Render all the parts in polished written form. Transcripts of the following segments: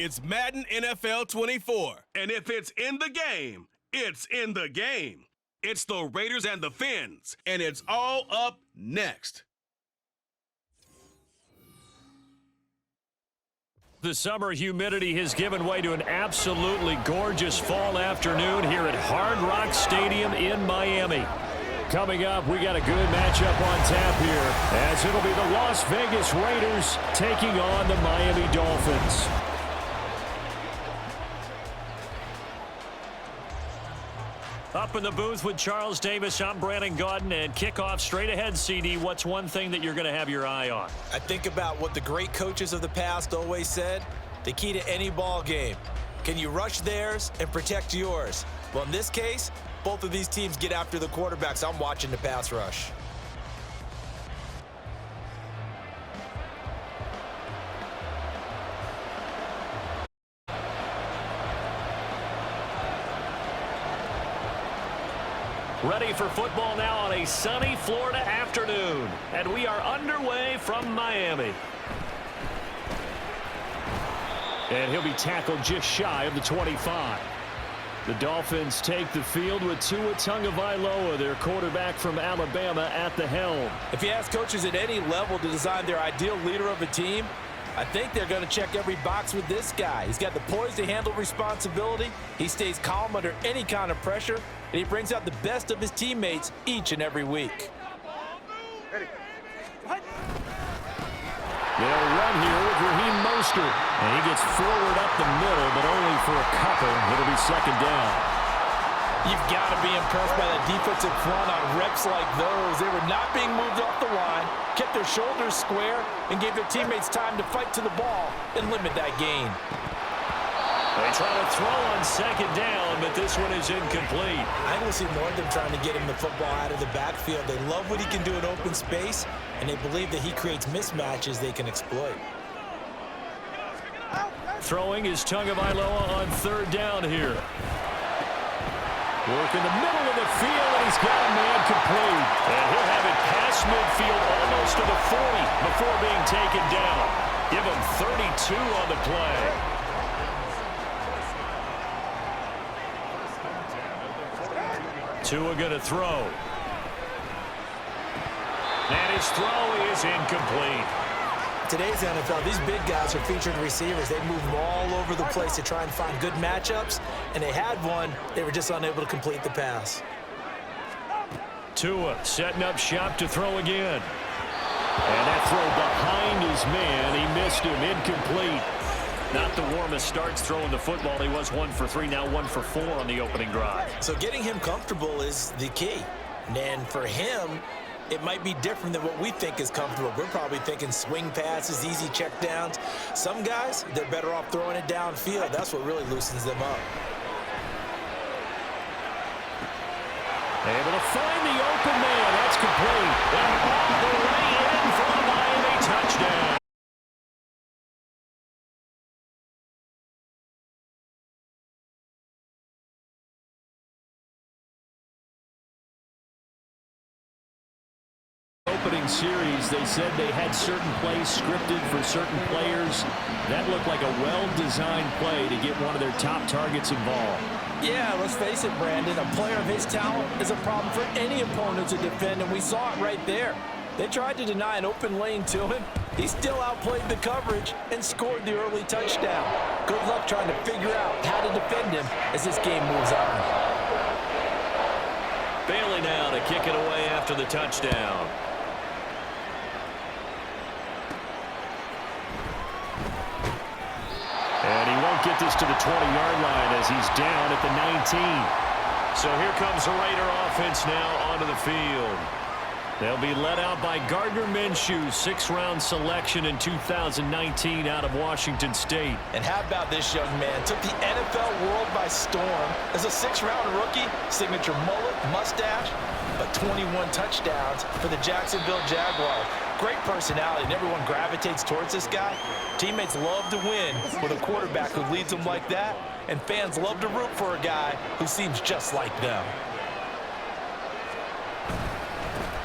It's Madden NFL 24. And if it's in the game, it's in the game. It's the Raiders and the Fins, and it's all up next. The summer humidity has given way to an absolutely gorgeous fall afternoon here at Hard Rock Stadium in Miami. Coming up, we got a good matchup on tap here, as it'll be the Las Vegas Raiders taking on the Miami Dolphins. Up in the booth with Charles Davis, I'm Brandon Gaudin, and kickoff straight ahead, CD. What's one thing that you're going to have your eye on? I think about what the great coaches of the past always said, the key to any ball game. Can you rush theirs and protect yours? Well, in this case, both of these teams get after the quarterbacks. I'm watching the pass rush. Ready for football now on a sunny Florida afternoon. And we are underway from Miami. And he'll be tackled just shy of the 25. The Dolphins take the field with Tua Tagovailoa, their quarterback from Alabama, at the helm. If you ask coaches at any level to design their ideal leader of a team, I think they're going to check every box with this guy. He's got the poise to handle responsibility. He stays calm under any kind of pressure, and he brings out the best of his teammates each and every week. They'll run here with Raheem Mostert. And he gets forward up the middle, but only for a couple. It'll be second down. You've got to be impressed by that defensive front on reps like those. They were not being moved off the line, kept their shoulders square, and gave their teammates time to fight to the ball and limit that gain. They try to throw on second down, but this one is incomplete. I will see more of them trying to get him the football out of the backfield. They love what he can do in open space, and they believe that he creates mismatches they can exploit. Throwing is Tagovailoa on third down here. Work in the middle of the field, and he's got a man complete. And he'll have it past midfield almost to the 40 before being taken down. Give him 32 on the play. Tua going to throw. And his throw is incomplete. Today's NFL, these big guys are featured receivers. They move all over the place to try and find good matchups, and they had one. They were just unable to complete the pass. Tua setting up shop to throw again. And that throw behind his man. He missed him. Incomplete. Not the warmest starts throwing the football. He was 1 for 3, now 1 for 4 on the opening drive. So getting him comfortable is the key. And for him, it might be different than what we think is comfortable. We're probably thinking swing passes, easy checkdowns. Some guys, they're better off throwing it downfield. That's what really loosens them up. Able to find the open man. That's complete. And all the way in for a Miami touchdown. Opening series, they said they had certain plays scripted for certain players. That looked like a well-designed play to get one of their top targets involved. Yeah, let's face it, Brandon. A player of his talent is a problem for any opponent to defend, and we saw it right there. They tried to deny an open lane to him. He still outplayed the coverage and scored the early touchdown. Good luck trying to figure out how to defend him as this game moves on. Bailey now to kick it away after the touchdown. And he won't get this to the 20-yard line as he's down at the 19. So here comes the Raider offense now onto the field. They'll be led out by Gardner Minshew, 6th-round selection in 2019 out of Washington State. And how about this young man? Took the NFL world by storm as a 6th-round rookie, signature mullet, mustache, but 21 touchdowns for the Jacksonville Jaguars. Great personality, and everyone gravitates towards this guy. Teammates love to win with a quarterback who leads them like that, and fans love to root for a guy who seems just like them.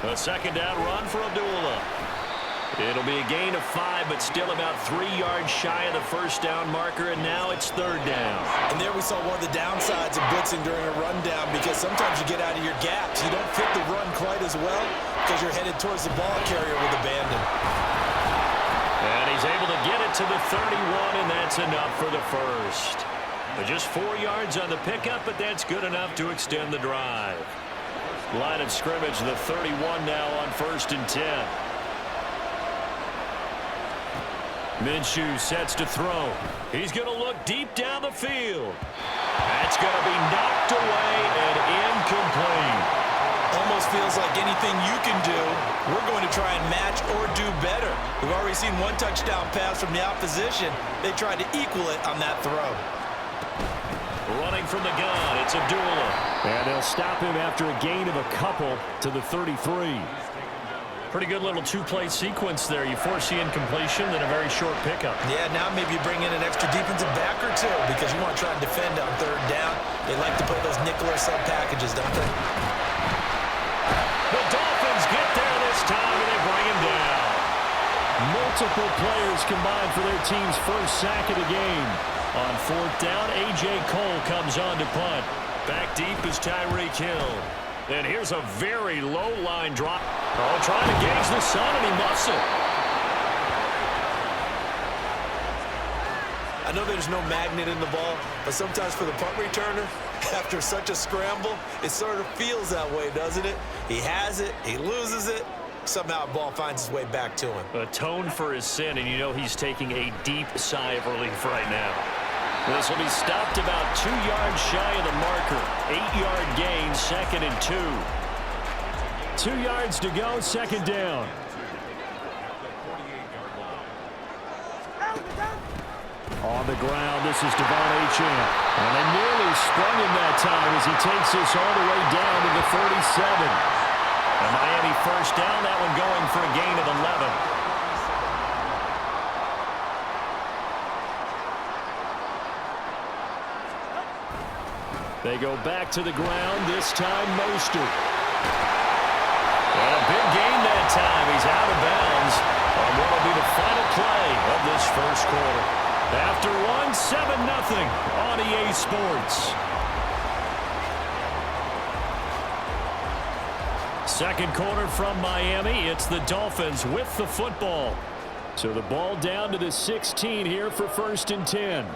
A second down run for Abdullah. It'll be a gain of 5, but still about 3 yards shy of the first down marker, and now it's third down. And there we saw one of the downsides of blitzing during a rundown, because sometimes you get out of your gaps. You don't fit the run quite as well because you're headed towards the ball carrier with abandon. And he's able to get it to the 31, and that's enough for the first. But just 4 yards on the pickup, but that's good enough to extend the drive. Line of scrimmage, the 31 now on 1st and 10. Minshew sets to throw. He's going to look deep down the field. That's going to be knocked away and incomplete. Almost feels like anything you can do, we're going to try and match or do better. We've already seen one touchdown pass from the opposition. They tried to equal it on that throw. Running from the gun, it's Abdullah. And they'll stop him after a gain of a couple to the 33. Pretty good little two-play sequence there. You force the incompletion, then a very short pickup. Yeah, now maybe you bring in an extra defensive back or two because you want to try and defend on third down. They like to play those nickel or sub packages, don't they? The Dolphins get there this time, and they bring him down. Multiple players combined for their team's first sack of the game. On 4th down, A.J. Cole comes on to punt. Back deep is Tyreek Hill. And here's a very low line drop. Oh, trying to gauge the sun, and he muffs it. I know there's no magnet in the ball, but sometimes for the punt returner, after such a scramble, it sort of feels that way, doesn't it? He has it, he loses it, somehow the ball finds its way back to him. Atone for his sin, and you know he's taking a deep sigh of relief right now. This will be stopped about 2 yards shy of the marker. 8-yard gain, 2nd and 2. 2 yards to go, 2nd down. On the ground, this is Devon Achane. And they nearly sprung him that time as he takes this all the way down to the 37. And Miami first down, that one going for a gain of 11. They go back to the ground, this time Mostert. And a big gain that time. He's out of bounds on what will be the final play of this first quarter. After one, 7-0 on EA Sports. Second quarter from Miami. It's the Dolphins with the football. So the ball down to the 16 here for 1st and 10.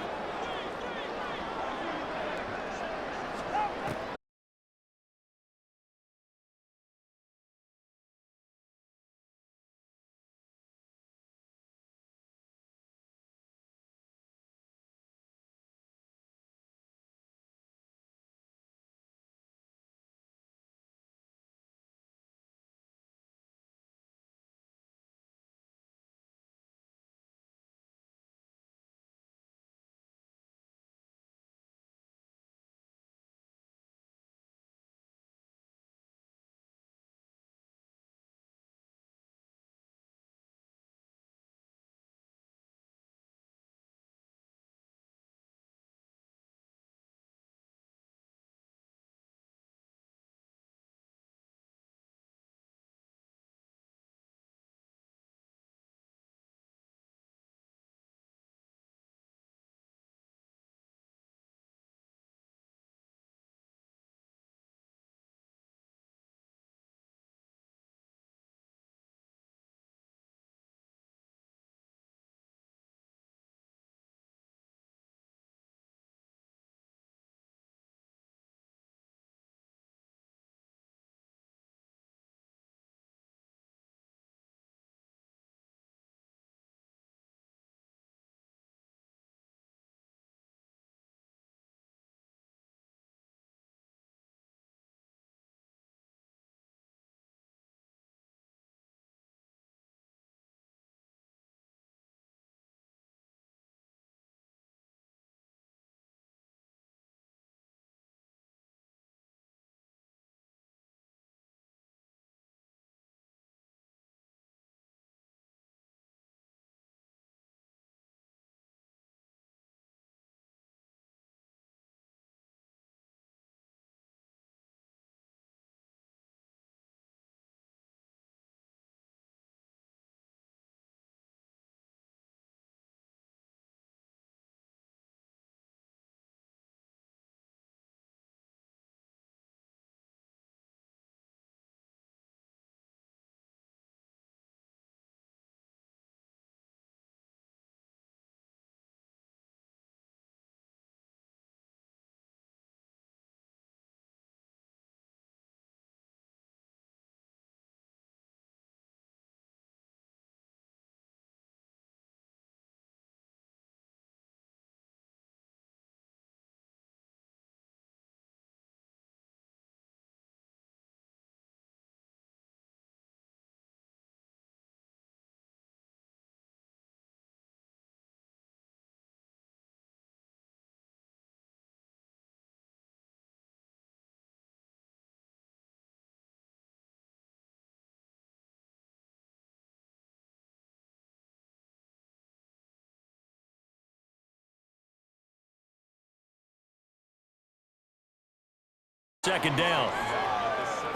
Second down.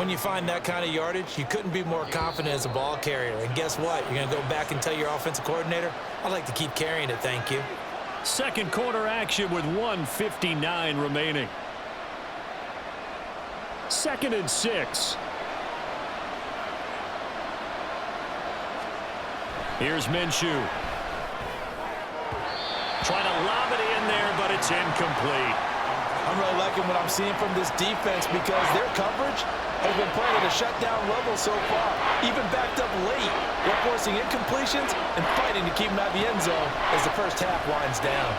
When you find that kind of yardage, you couldn't be more confident as a ball carrier. And guess what? You're going to go back and tell your offensive coordinator, I'd like to keep carrying it, thank you. Second quarter action with 1:59 remaining. 2nd and 6. Here's Minshew. Trying to lob it in there, but it's incomplete. I'm really liking what I'm seeing from this defense because their coverage has been playing at a shutdown level so far. Even backed up late, they're forcing incompletions and fighting to keep them out of the end zone as the first half winds down.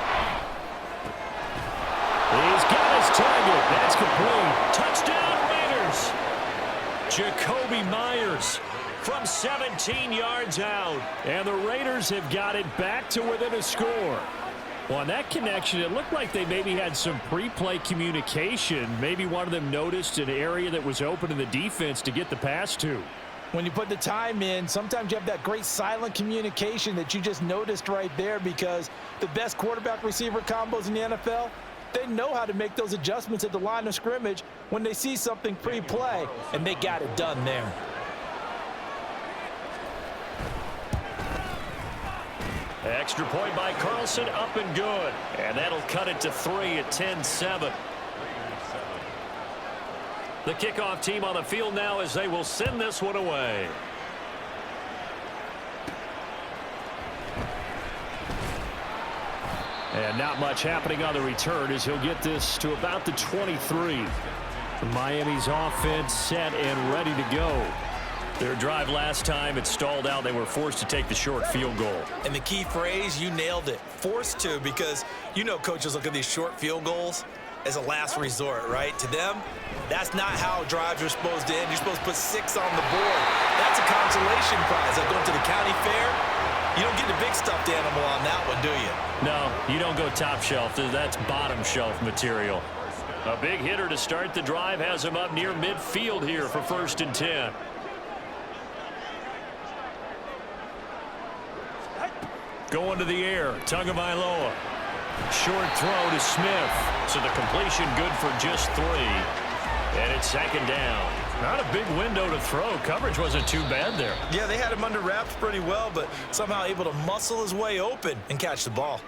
He's got his target. That's complete. Touchdown, Raiders. Jacoby Myers from 17 yards out. And the Raiders have got it back to within a score. Well, on that connection, it looked like they maybe had some pre-play communication. Maybe one of them noticed an area that was open in the defense to get the pass to. When you put the time in, sometimes you have that great silent communication that you just noticed right there because the best quarterback-receiver combos in the NFL, they know how to make those adjustments at the line of scrimmage when they see something pre-play, and they got it done there. Extra point by Carlson, up and good. And that'll cut it to 3 at 10-7. The kickoff team on the field now as they will send this one away. And not much happening on the return as he'll get this to about the 23. Miami's offense set and ready to go. Their drive last time, it stalled out. They were forced to take the short field goal. And the key phrase, you nailed it. Forced to, because you know coaches look at these short field goals as a last resort, right? To them, that's not how drives are supposed to end. You're supposed to put 6 on the board. That's a consolation prize. Like going to the county fair, you don't get the big stuffed animal on that one, do you? No, you don't go top shelf. That's bottom shelf material. A big hitter to start the drive has him up near midfield here for 1st and 10. Going to the air, Tagovailoa. Short throw to Smith. So the completion good for just 3. And it's 2nd down. Not a big window to throw. Coverage wasn't too bad there. Yeah, they had him under wraps pretty well, but somehow able to muscle his way open and catch the ball.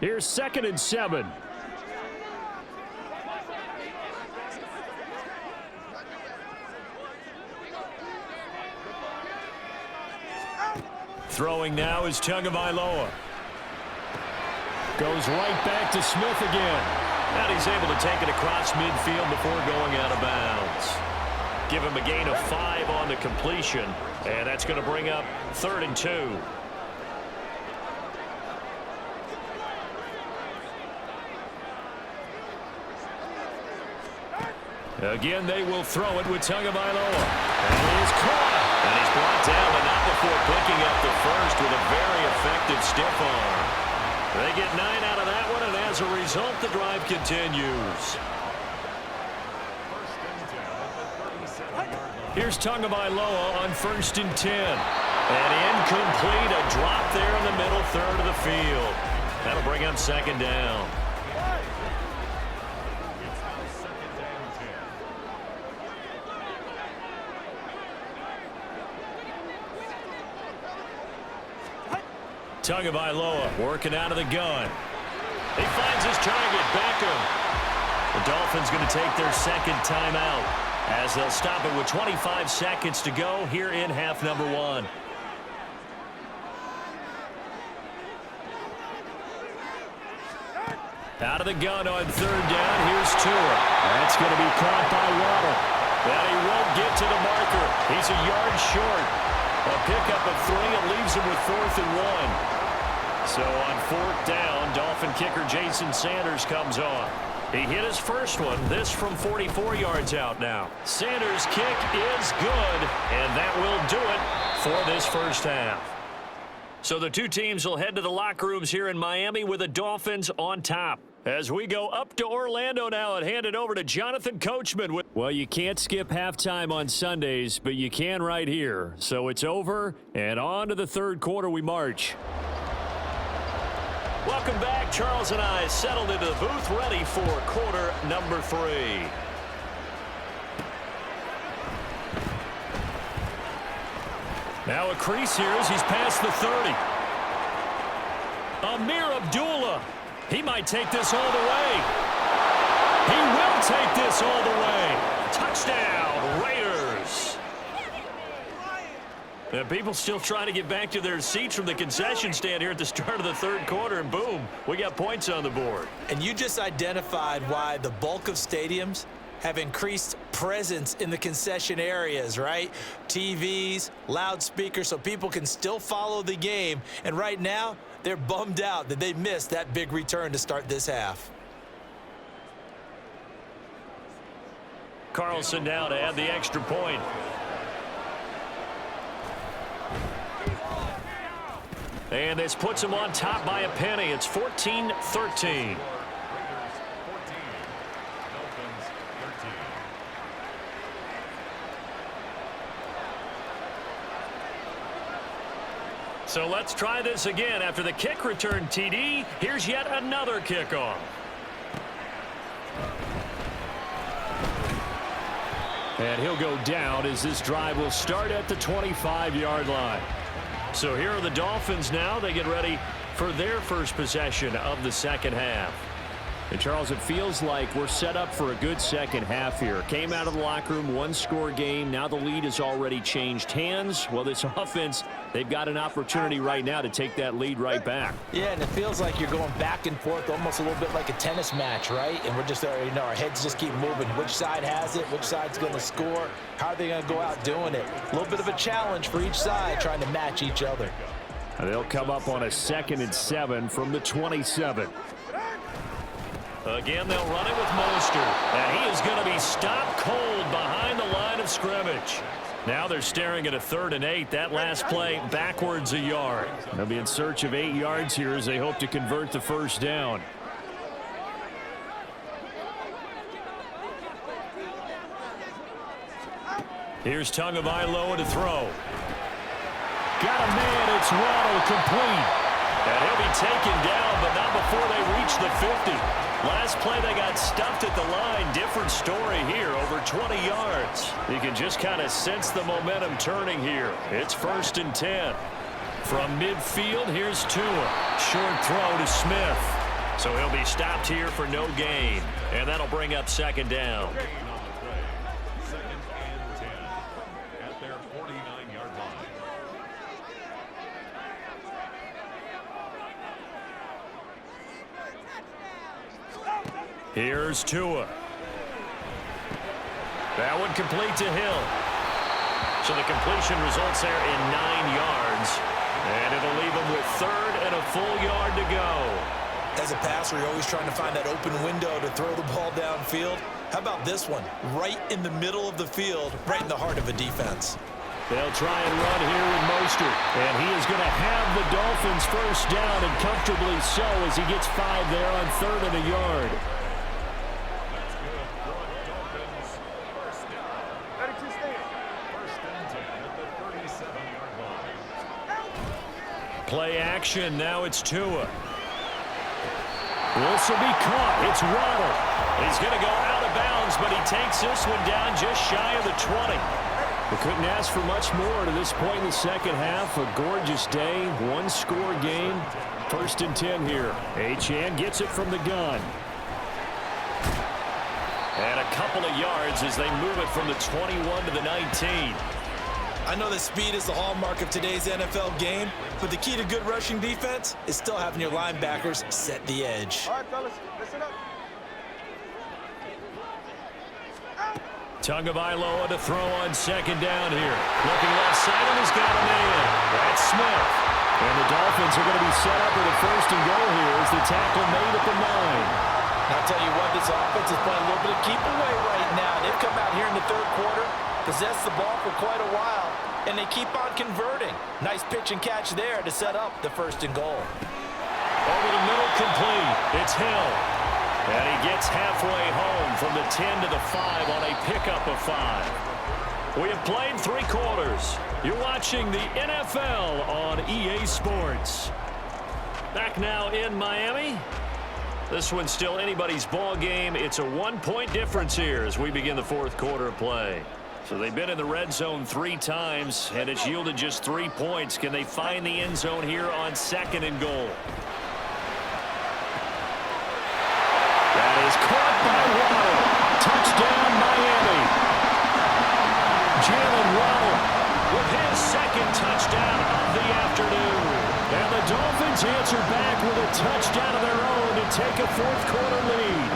Here's 2nd and 7. Throwing now is Tagovailoa. Goes right back to Smith again. And he's able to take it across midfield before going out of bounds. Give him a gain of 5 on the completion. And that's going to bring up 3rd and 2. Again, they will throw it with Tagovailoa. And he's caught. And he's brought down, but not before picking up the first with a very effective stiff arm. They get 9 out of that one, and as a result, the drive continues. Here's Tagovailoa on 1st and 10. And incomplete, a drop there in the middle third of the field. That'll bring up 2nd down. Tagovailoa working out of the gun. He finds his target, Beckham. The Dolphins going to take their 2nd timeout as they'll stop it with 25 seconds to go here in half number 1. Out of the gun on 3rd down. Here's Tua. That's going to be caught by Waddle. And he won't get to the marker. He's a yard short. A pickup of 3 and leaves him with 4th and 1. So on 4th down, Dolphin kicker Jason Sanders comes on. He hit his first one, this from 44 yards out now. Sanders' kick is good, and that will do it for this first half. So the two teams will head to the locker rooms here in Miami with the Dolphins on top. As we go up to Orlando now and hand it over to Jonathan Coachman. Well, you can't skip halftime on Sundays, but you can right here. So it's over, and on to the 3rd quarter we march. Welcome back. Charles and I settled into the booth, ready for quarter number 3. Now a crease here as he's past the 30. Amir Abdullah. He might take this all the way. He will take this all the way. Touchdown, Raiders. And people still trying to get back to their seats from the concession stand here at the start of the third quarter, and boom, we got points on the board. And you just identified why the bulk of stadiums have increased presence in the concession areas, right? TVs, loudspeakers, so people can still follow the game. And right now, they're bummed out that they missed that big return to start this half. Carlson now to add the extra point. And this puts him on top by a penny. It's 14-13. So let's try this again. After the kick return TD, here's yet another kickoff. And he'll go down as this drive will start at the 25-yard line. So here are the Dolphins now. They get ready for their first possession of the second half. And Charles, it feels like we're set up for a good second half here. Came out of the locker room, one-score game. Now the lead has already changed hands. Well, this offense, they've got an opportunity right now to take that lead right back. Yeah, and it feels like you're going back and forth, almost a little bit like a tennis match, right? And we're just, our heads just keep moving. Which side has it? Which side's going to score? How are they going to go out doing it? A little bit of a challenge for each side, trying to match each other. And they'll come up on a 2nd and 7 from the 27. Again, they'll run it with Mostert. And he is going to be stopped cold behind the line of scrimmage. Now they're staring at a 3rd and 8. That last play backwards a yard. They'll be in search of 8 yards here as they hope to convert the first down. Here's Tagovailoa to throw. Got a man. It's Waddle complete. And he'll be taken down, but not before they reach the 50. Last play, they got stuffed at the line. Different story here, over 20 yards. You can just kind of sense the momentum turning here. It's 1st and 10. From midfield, here's Tua. Short throw to Smith. So he'll be stopped here for no gain. And that'll bring up 2nd down. Here's Tua. That one complete to Hill. So the completion results there in 9 yards. And it'll leave him with 3rd and a full yard to go. As a passer, you're always trying to find that open window to throw the ball downfield. How about this one? Right in the middle of the field, right in the heart of a defense. They'll try and run here with Mostert. And he is going to have the Dolphins first down, and comfortably so, as he gets 5 there on 3rd and a yard. Play action. Now it's Tua. This will be caught. It's Waddle. He's going to go out of bounds, but he takes this one down just shy of the 20. We couldn't ask for much more to this point in the second half. A gorgeous day, one-score game. 1st and 10 here. Achane gets it from the gun. And a couple of yards as they move it from the 21 to the 19. I know that speed is the hallmark of today's NFL game, but the key to good rushing defense is still having your linebackers set the edge. All right, fellas, listen up. Tagovailoa to throw on 2nd down here. Looking left side, and he's got a man. That's Smith. And the Dolphins are going to be set up with a 1st and goal here as the tackle made at the 9. I'll tell you what, this offense is playing a little bit of keep away right now. They've come out here in the 3rd quarter, possessed the ball for quite a while, and they keep on converting. Nice pitch and catch there to set up the 1st and goal. Over the middle, complete. It's Hill. And he gets halfway home from the 10 to the 5 on a pickup of 5. We have played 3 quarters. You're watching the NFL on EA Sports. Back now in Miami. This one's still anybody's ball game. It's a 1-point difference here as we begin the fourth quarter of play. So they've been in the red zone 3 times, and it's yielded just 3 points. Can they find the end zone here on 2nd and goal? That is caught by Waddle. Touchdown, Miami. Jalen Waddle with his 2nd touchdown of the afternoon. And the Dolphins answer back with a touchdown of their own to take a fourth quarter lead.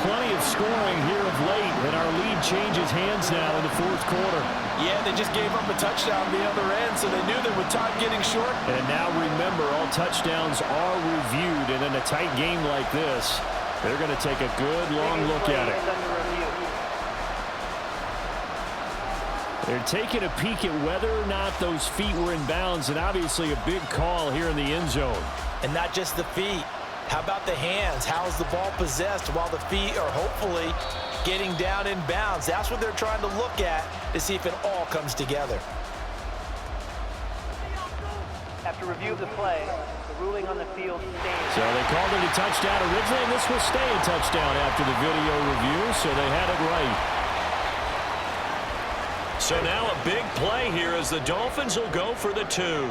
Plenty of scoring here of late, and our lead changes hands now in the fourth quarter. Yeah, they just gave up a touchdown the other end, so they knew that with time getting short. And now remember, all touchdowns are reviewed, and in a tight game like this, they're going to take a good long look at it. They're taking a peek at whether or not those feet were in bounds, and obviously a big call here in the end zone. And not just the feet. How about the hands? How is the ball possessed while the feet are hopefully getting down in bounds? That's what they're trying to look at to see if it all comes together. After review of the play, the ruling on the field stands. So they called it a touchdown originally, and this will stay a touchdown after the video review, so they had it right. So now a big play here as the Dolphins will go for the 2.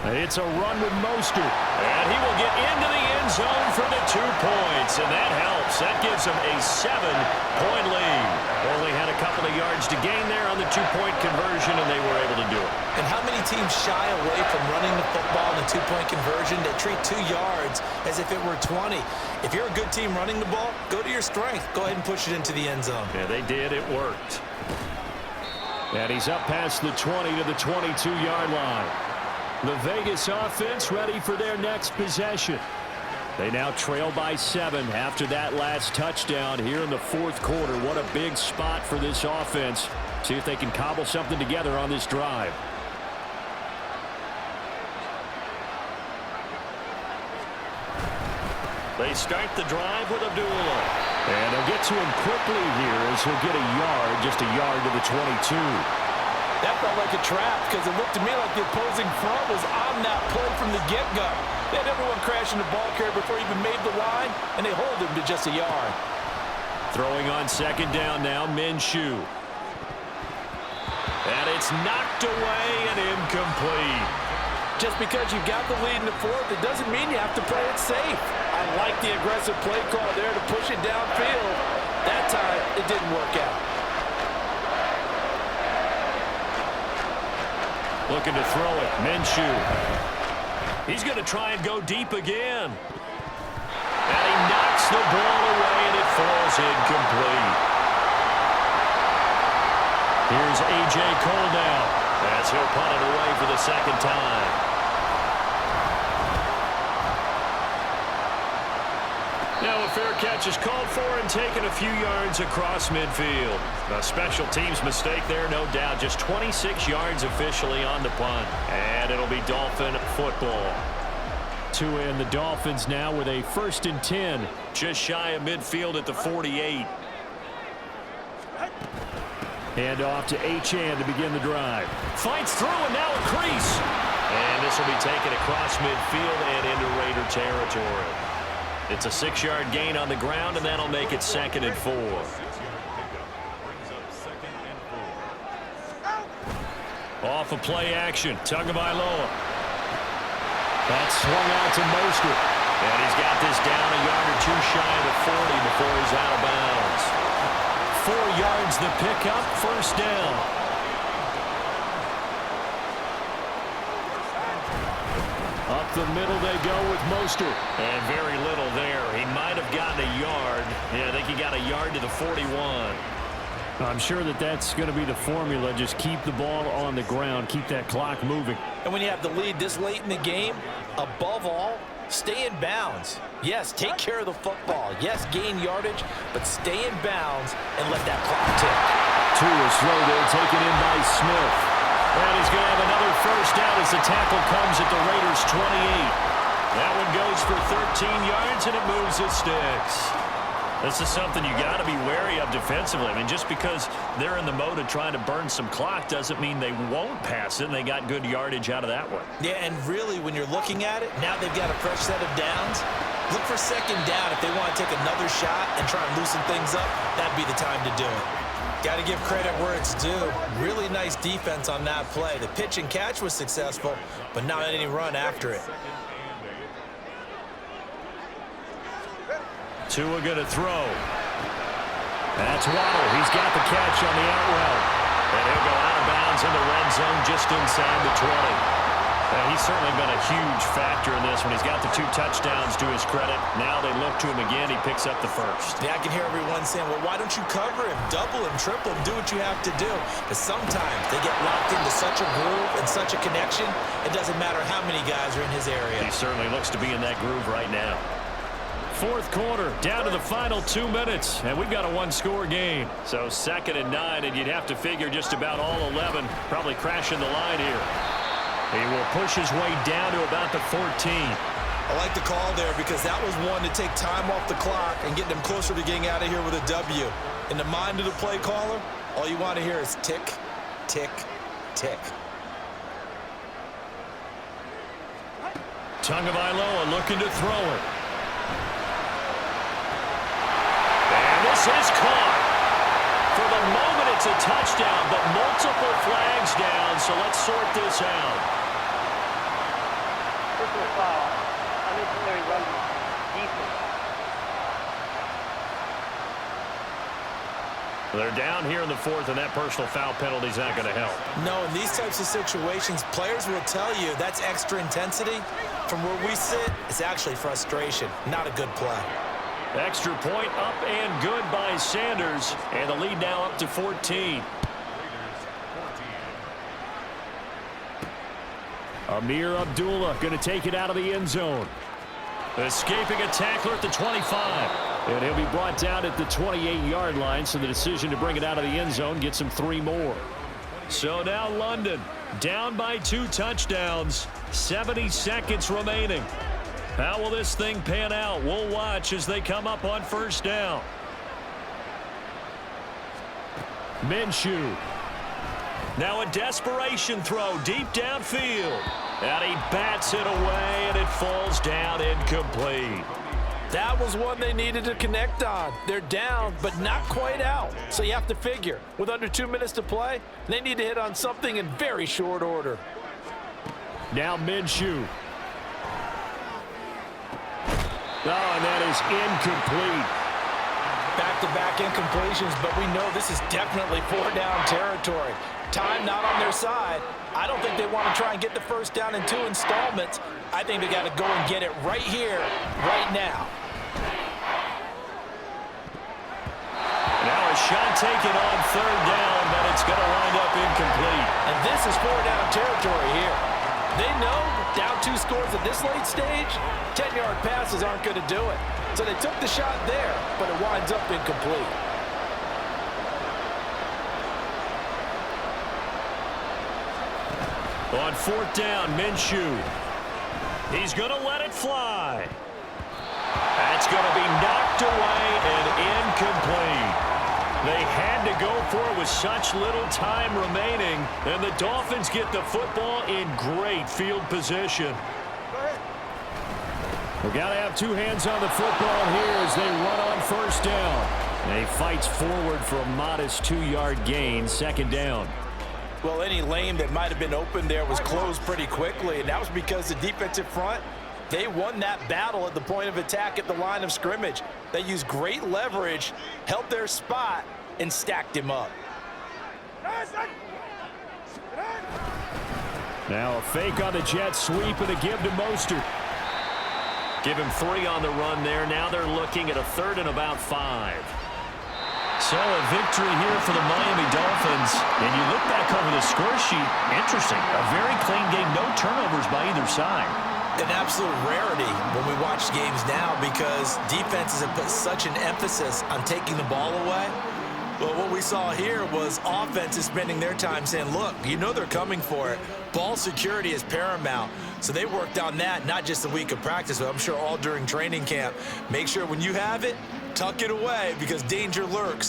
It's a run with Mostert. And he will get into the end zone for the 2 points. And that helps. That gives them a 7-point lead. Only had a couple of yards to gain there on the 2-point conversion, and they were able to do it. And how many teams shy away from running the football in a 2-point conversion? They treat 2 yards as if it were 20. If you're a good team running the ball, go to your strength. Go ahead and push it into the end zone. Yeah, they did. It worked. And he's up past the 20 to the 22-yard line. The Vegas offense ready for their next possession. They now trail by 7 after that last touchdown here in the fourth quarter. What a big spot for this offense. See if they can cobble something together on this drive. They start the drive with Abdullah. And they'll get to him quickly here as he'll get a yard, just a yard to the 22. That felt like a trap because it looked to me like the opposing front was on that play from the get-go. They had everyone crashing the ball carrier before he even made the line, and they hold him to just a yard. Throwing on 2nd down now, Minshew. And it's knocked away and incomplete. Just because you got the lead in the fourth, it doesn't mean you have to play it safe. I like the aggressive play call there to push it downfield. That time, it didn't work out. Looking to throw it, Minshew. He's going to try and go deep again. And he knocks the ball away, and it falls incomplete. Here's A.J. Cole now as he'll punt it away for the 2nd time. Now a fair catch is called for and taken a few yards across midfield. A special teams mistake there, no doubt. Just 26 yards officially on the punt. And it'll be Dolphin football. To end the Dolphins now with a 1st and 10. Just shy of midfield at the 48. Hand off to Achane to begin the drive. Fights through and now a crease. And this will be taken across midfield and into Raider territory. It's a 6-yard gain on the ground, and that'll make it 2nd and 4. Off of play action. Tagovailoa. That's swung out to Mostert. And he's got this down a yard or 2 shy of the 40 before he's out of bounds. 4 yards the pickup, 1st down. Up the middle they go with Mostert. And very little there. He might have gotten a yard. Yeah, I think he got a yard to the 41. I'm sure that that's going to be the formula. Just keep the ball on the ground. Keep that clock moving. And when you have the lead this late in the game, above all, stay in bounds. Yes, take care of the football. Yes, gain yardage, but stay in bounds and let that clock tick. 2 is slow there, taken in by Smith. And he's going to have another 1st down as the tackle comes at the Raiders' 28. That one goes for 13 yards, and it moves the sticks. This is something you got to be wary of defensively. I mean, just because they're in the mode of trying to burn some clock doesn't mean they won't pass it, and they got good yardage out of that one. Yeah, and really, when you're looking at it, now they've got a fresh set of downs. Look for second down if they want to take another shot and try and loosen things up. That'd be the time to do it. Got to give credit where it's due. Really nice defense on that play. The pitch and catch was successful, but not any run after it. Tua going to throw. That's Waddle. He's got the catch on the out route. And he'll go out of bounds in the red zone just inside the 20. He's certainly been a huge factor in this when he's got the 2 touchdowns to his credit. Now they look to him again. He picks up the first. Yeah, I can hear everyone saying, well, why don't you cover him, double him, triple him, do what you have to do. But sometimes they get locked into such a groove and such a connection, it doesn't matter how many guys are in his area. He certainly looks to be in that groove right now. Fourth quarter, down to the final 2 minutes, and we've got a 1-score game. So 2nd and 9, and you'd have to figure just about all 11 probably crashing the line here. He will push his way down to about the 14. I like the call there because that was one to take time off the clock and get them closer to getting out of here with a W. In the mind of the play caller, all you want to hear is tick, tick, tick. Tagovailoa looking to throw it. And this is caught. For the moment, it's a touchdown, but multiple flags down, so let's sort this out. Personal foul. Unnecessary run defense. They're down here in the 4th, and that personal foul penalty is not going to help. No, in these types of situations, players will tell you that's extra intensity. From where we sit, it's actually frustration, not a good play. Extra point up and good by Sanders, and the lead now up to 14. Amir Abdullah going to take it out of the end zone. Escaping a tackler at the 25. And he'll be brought down at the 28-yard line, so the decision to bring it out of the end zone gets him 3 more. So now London down by 2 touchdowns, 70 seconds remaining. How will this thing pan out? We'll watch as they come up on 1st down. Minshew. Now a desperation throw deep downfield. And he bats it away, and it falls down incomplete. That was one they needed to connect on. They're down, but not quite out. So you have to figure, with under 2 minutes to play, they need to hit on something in very short order. Now Minshew. Oh, and that is incomplete. Back-to-back incompletions, but we know this is definitely 4-down territory. Time not on their side. I don't think they want to try and get the 1st down in 2 installments. I think they got to go and get it right here, right now. Now a shot taken on 3rd down, but it's going to wind up incomplete. And this is 4-down territory here. They know down 2 scores at this late stage, 10-yard passes aren't going to do it. So they took the shot there, but it winds up incomplete. On 4th down, Minshew. He's going to let it fly. That's going to be knocked away and incomplete. They had to go for it with such little time remaining, and the Dolphins get the football in great field position. We've got to have 2 hands on the football here as they run on 1st down. And he fights forward for a modest 2-yard gain, 2nd down. Well, any lane that might have been open there was closed pretty quickly, and that was because the defensive front, they won that battle at the point of attack at the line of scrimmage. They used great leverage, held their spot, and stacked him up. Now a fake on the jet sweep and a give to Mostert. Give him 3 on the run there. Now they're looking at a 3rd and about 5. So a victory here for the Miami Dolphins. And you look back over the score sheet, interesting. A very clean game, no turnovers by either side. An absolute rarity when we watch games now because defenses have put such an emphasis on taking the ball away. Well, what we saw here was offense is spending their time saying, look, you know they're coming for it. Ball security is paramount. So they worked on that, not just a week of practice, but I'm sure all during training camp. Make sure when you have it, tuck it away because danger lurks.